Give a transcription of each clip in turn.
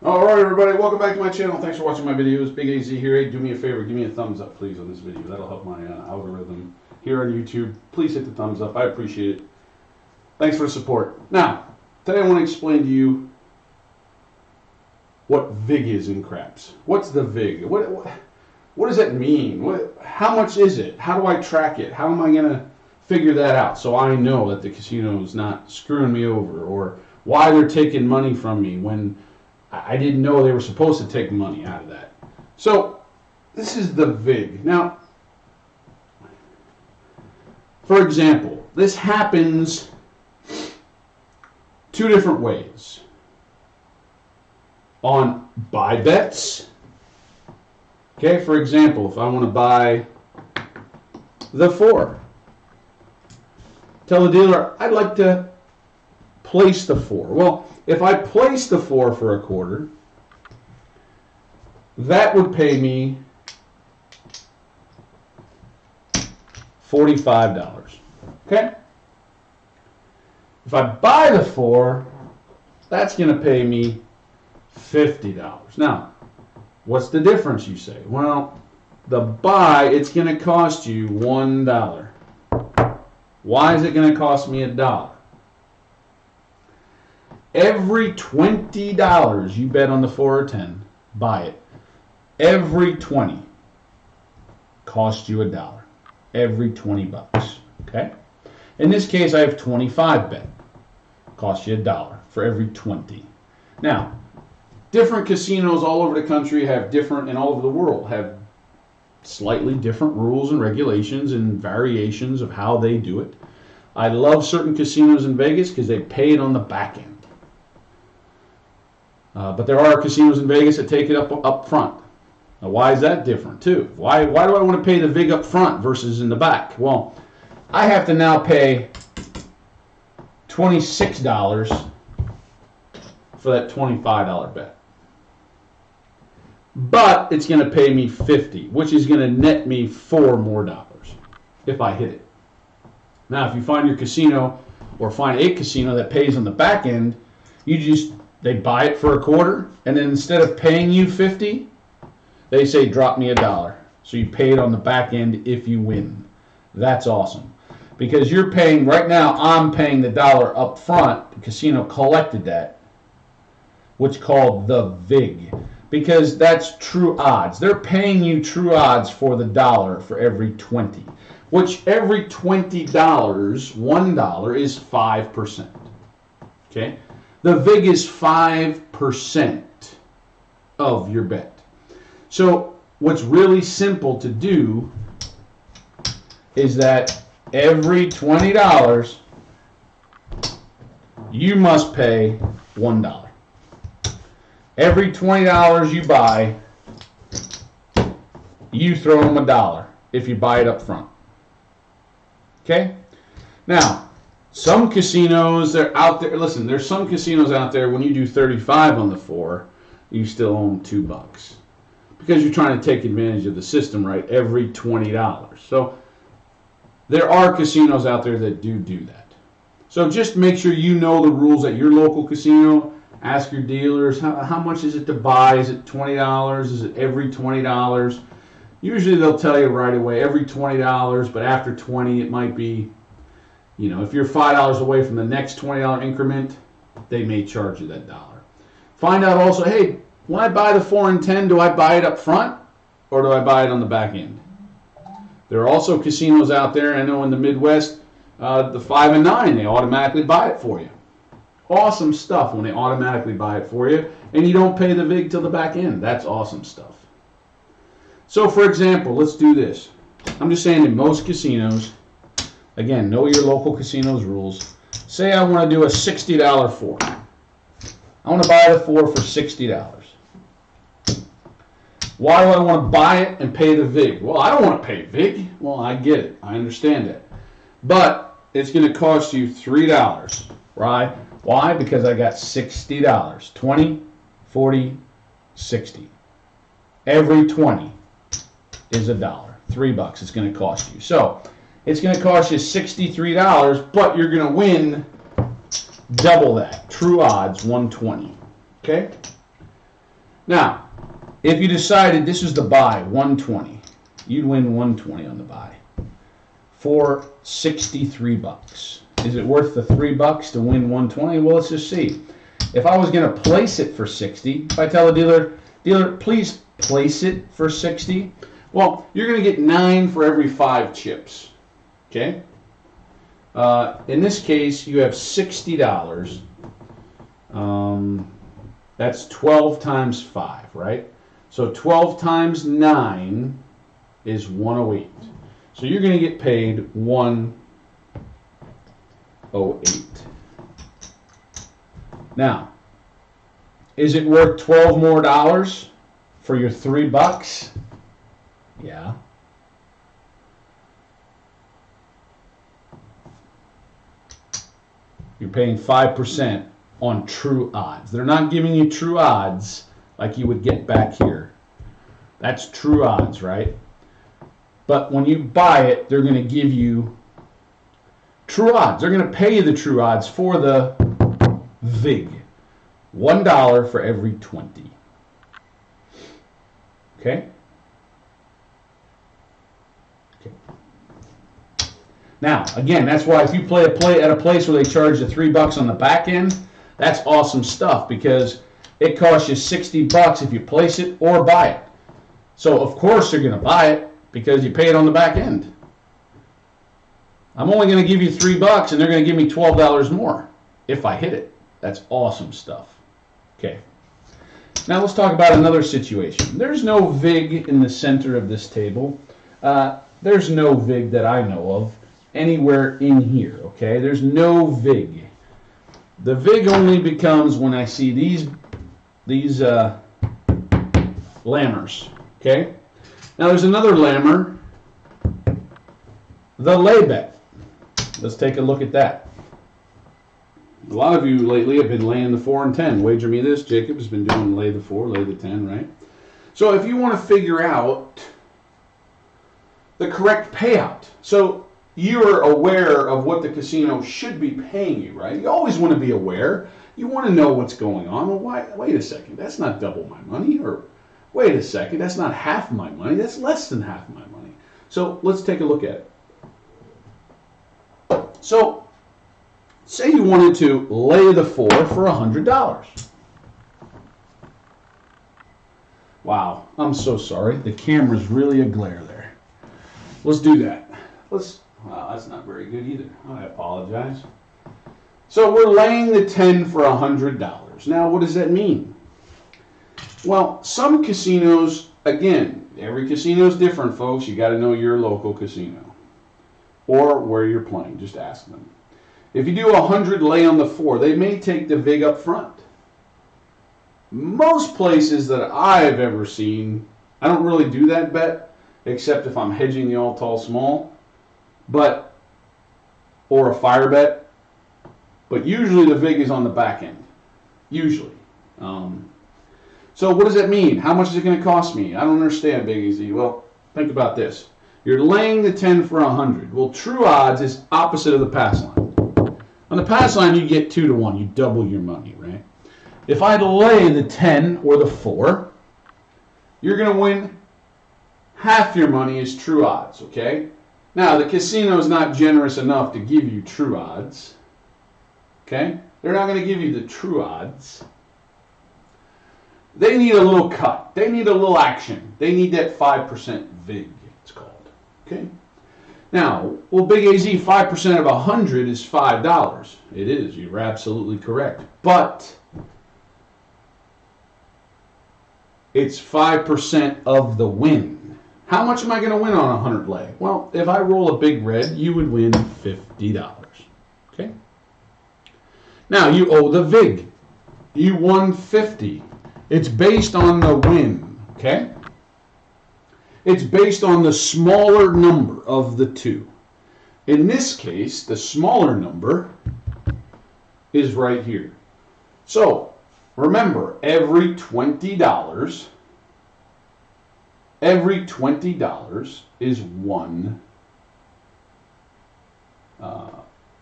Alright everybody, welcome back to my channel. Thanks for watching my videos. Big AZ here. Hey, do me a favor, give me a thumbs up please on this video. That'll help my algorithm here on YouTube. Please hit the thumbs up. I appreciate it. Thanks for the support. Now, today I want to explain to you what VIG is in craps. What's the VIG? What does that mean? How much is it? How do I track it? How am I going to figure that out so I know that the casino is not screwing me over, or why they're taking money from me when I didn't know they were supposed to take money out of that. So this is the VIG. Now, for example, this happens two different ways. On buy bets. Okay, for example, if I want to buy the 4, tell the dealer I'd like to place the 4. Well, if I place the 4 for a quarter, that would pay me $45. Okay? If I buy the 4, that's going to pay me $50. Now, what's the difference, you say? Well, the buy, it's going to cost you $1. Why is it going to cost me $1? Every $20 you bet on the 4 or 10, buy it. Every 20 costs you $1. Every 20 bucks. Okay? In this case, I have 25 bet. Costs you $1 for every 20. Now, different casinos all over the country have different, and all over the world have slightly different rules and regulations and variations of how they do it. I love certain casinos in Vegas because they pay it on the back end. But there are casinos in Vegas that take it up front. Now, why is that different too? Why do I want to pay the VIG up front versus in the back? Well, I have to now pay $26 for that $25 bet. But it's going to pay me $50, which is going to net me $4 more if I hit it. Now, if you find your casino or find a casino that pays on the back end, they buy it for a quarter, and then instead of paying you $50, they say drop me $1. So you pay it on the back end if you win. That's awesome. Because you're paying, right now I'm paying the $1 up front. The casino collected that, which called the VIG. Because that's true odds. They're paying you true odds for the $1 for every 20. Which every $20, $1 is 5%. Okay? The VIG is 5% of your bet. So what's really simple to do is that every $20 you must pay $1. Every $20 you buy, you throw them $1 if you buy it up front. Okay? Now, some casinos, they're out there. Listen, there's some casinos out there, when you do 35 on the 4, you still owe them $2. Because you're trying to take advantage of the system, right? Every $20. So there are casinos out there that do that. So just make sure you know the rules at your local casino. Ask your dealers, how much is it to buy? Is it $20? Is it every $20? Usually they'll tell you right away, every $20, but after 20 it might be, if you're $5 away from the next $20 increment, they may charge you that $1. Find out also, hey, when I buy the 4 and 10, do I buy it up front or do I buy it on the back end? There are also casinos out there, I know in the Midwest, the 5 and 9, they automatically buy it for you. Awesome stuff when they automatically buy it for you, and you don't pay the VIG till the back end. That's awesome stuff. So for example, let's do this. I'm just saying in most casinos, again, know your local casino's rules. Say I want to do a $60 4. I want to buy the 4 for $60. Why do I want to buy it and pay the VIG? Well, I don't want to pay VIG. Well, I get it. I understand it. But it's going to cost you $3, right? Why? Because I got $60. 20, 40, 60. Every 20 is $1. $3 it's going to cost you. So it's going to cost you $63, but you're going to win double that. True odds, 120. Okay? Now, if you decided this was the buy, 120, you'd win 120 on the buy for 63 bucks. Is it worth the $3 to win 120? Well, let's just see. If I was going to place it for 60, if I tell a dealer, please place it for 60, well, you're going to get 9 for every 5 chips. Okay? In this case, you have $60. That's 12 times 5, right? So 12 times 9 is 108. So you're going to get paid 108. Now, is it worth 12 more dollars for your $3? Yeah. You're paying 5% on true odds. They're not giving you true odds like you would get back here. That's true odds, right? But when you buy it, they're going to give you true odds. They're going to pay you the true odds for the Vig. $1 for every 20. Okay? Now, again, that's why if you play at a place where they charge you $3 on the back end, that's awesome stuff because it costs you $60 if you place it or buy it. So, of course, you're going to buy it because you pay it on the back end. I'm only going to give you $3 and they're going to give me $12 more if I hit it. That's awesome stuff. Okay. Now let's talk about another situation. There's no Vig in the center of this table. There's no Vig that I know of anywhere in here, okay? There's no Vig. The Vig only becomes when I see these lammers, okay? Now there's another lammer, the lay bet. Let's take a look at that. A lot of you lately have been laying the 4 and 10. Wager me this, Jacob has been doing lay the 4, lay the 10, right? So if you want to figure out the correct payout, so you're aware of what the casino should be paying you, right? You always want to be aware. You want to know what's going on. Well, wait a second, that's not double my money. Or wait a second, that's not half my money. That's less than half my money. So let's take a look at it. So say you wanted to lay the 4 for $100. Wow, I'm so sorry. The camera's really a glare there. Let's do that. Wow, that's not very good either. I apologize. So we're laying the 10 for $100. Now, what does that mean? Well, some casinos, again, every casino is different, folks. You got to know your local casino or where you're playing. Just ask them. If you do 100 lay on the 4, they may take the Vig up front. Most places that I've ever seen, I don't really do that bet, except if I'm hedging the all tall small. Or a fire bet, but usually the Vig is on the back end. Usually. So what does that mean? How much is it going to cost me? I don't understand, Big Easy. Well, think about this. You're laying the 10 for 100. Well, true odds is opposite of the pass line. On the pass line, you get 2 to 1. You double your money, right? If I lay the 10 or the 4, you're going to win half your money is true odds, okay? Now, the casino is not generous enough to give you true odds. Okay? They're not going to give you the true odds. They need a little cut. They need a little action. They need that 5% Vig, it's called. Okay? Now, well, Big AZ, 5% of 100 is $5. It is. You're absolutely correct. But it's 5% of the win. How much am I going to win on a 100 lay? Well, if I roll a big red, you would win $50. Okay? Now, you owe the Vig. You won 50. It's based on the win. Okay? It's based on the smaller number of the two. In this case, the smaller number is right here. So, remember, every $20 is $1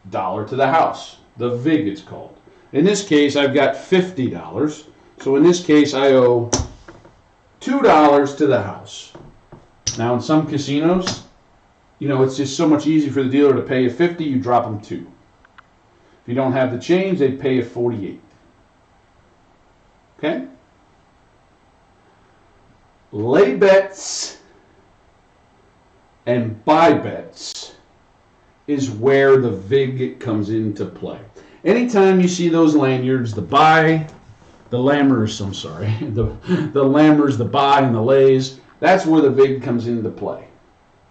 dollar to the house. The Vig it's called. In this case, I've got $50. So in this case, I owe $2 to the house. Now, in some casinos, you know, it's just so much easier for the dealer to pay you 50, you drop them 2. If you don't have the change, they pay you 48. Okay? Lay bets and buy bets is where the Vig comes into play. Anytime you see those lanyards, the buy, the lammers, I'm sorry, the lammers, the buy, and the lays, that's where the Vig comes into play.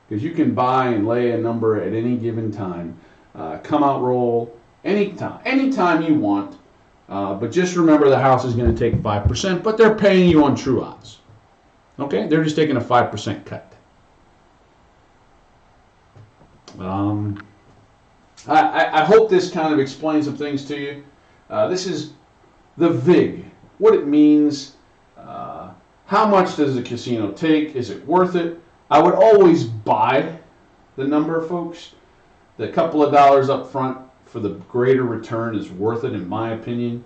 Because you can buy and lay a number at any given time. Come out roll anytime you want. But just remember the house is going to take 5%, but they're paying you on true odds. Okay? They're just taking a 5% cut. I hope this kind of explains some things to you. This is the Vig, what it means, how much does a casino take, is it worth it? I would always buy the number, folks. The couple of dollars up front for the greater return is worth it, in my opinion.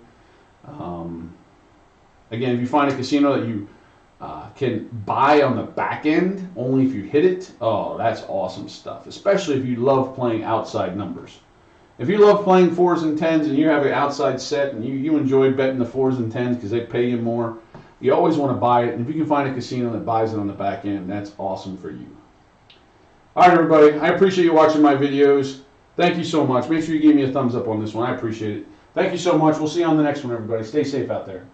Again, if you find a casino that you can buy on the back end, only if you hit it, oh, that's awesome stuff, especially if you love playing outside numbers. If you love playing 4s and 10s and you have an outside set and you enjoy betting the 4s and 10s because they pay you more, you always want to buy it. And if you can find a casino that buys it on the back end, that's awesome for you. All right, everybody, I appreciate you watching my videos. Thank you so much. Make sure you give me a thumbs up on this one. I appreciate it. Thank you so much. We'll see you on the next one, everybody. Stay safe out there.